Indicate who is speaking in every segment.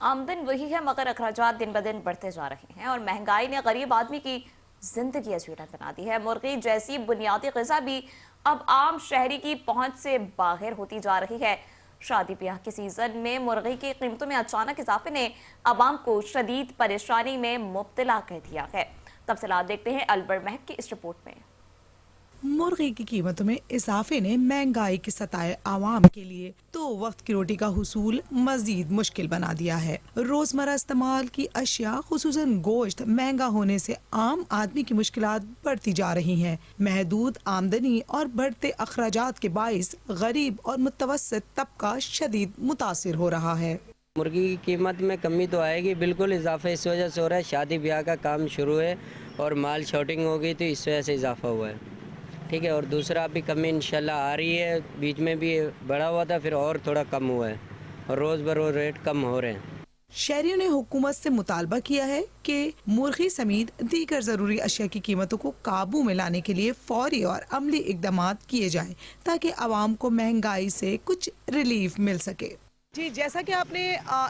Speaker 1: آمدن وہی ہے مگر اخراجات دن بدن بڑھتے جا رہے ہیں اور مہنگائی نے غریب آدمی کی زندگی اجیرت بنا دی ہے۔ مرغی جیسی بنیادی غذا بھی اب عام شہری کی پہنچ سے باہر ہوتی جا رہی ہے۔ شادی بیاہ کے سیزن میں مرغی کی قیمتوں میں اچانک اضافے نے عوام کو شدید پریشانی میں مبتلا کر دیا ہے۔ تفصیلات دیکھتے ہیں البر مہک کی اس رپورٹ میں۔
Speaker 2: مرغی کی قیمتوں میں اضافے نے مہنگائی کے ستائے عوام کے لیے تو وقت کی روٹی کا حصول مزید مشکل بنا دیا ہے۔ روزمرہ استعمال کی اشیاء خصوصاً گوشت مہنگا ہونے سے عام آدمی کی مشکلات بڑھتی جا رہی ہیں۔ محدود آمدنی اور بڑھتے اخراجات کے باعث غریب اور متوسط طبقہ شدید متاثر ہو رہا ہے۔
Speaker 3: مرغی کی قیمت میں کمی تو آئے گی، بالکل اضافہ اس وجہ سے ہو رہا ہے، شادی بیاہ کا کام شروع ہے اور مال شارٹنگ ہو گئی تو اس وجہ سے اضافہ ہوا ہے، ٹھیک ہے۔ اور دوسرا بھی کمی انشاءاللہ آ رہی ہے، بیچ میں بھی بڑھا ہوا تھا پھر اور تھوڑا کم ہوا ہے اور روز بروز ریٹ کم ہو رہے ہیں۔
Speaker 2: شہریوں نے حکومت سے مطالبہ کیا ہے کہ مرغی سمیت دیگر ضروری اشیاء کی قیمتوں کو قابو میں لانے کے لیے فوری اور عملی اقدامات کیے جائیں تاکہ عوام کو مہنگائی سے کچھ ریلیف مل سکے۔ جی، جیسا کہ آپ نے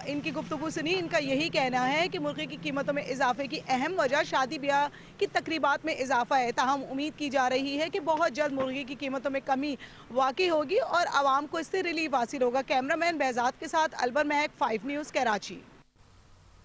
Speaker 2: ان کی گفتگو سنی، ان کا یہی کہنا ہے کہ مرغی کی قیمتوں میں اضافے کی اہم وجہ شادی بیاہ کی تقریبات میں اضافہ ہے، تاہم امید کی جا رہی ہے کہ بہت جلد مرغی کی قیمتوں میں کمی واقع ہوگی اور عوام کو اس سے ریلیف حاصل ہوگا۔ کیمرہ مین بہزاد کے ساتھ البر مہک، 5 نیوز، کراچی۔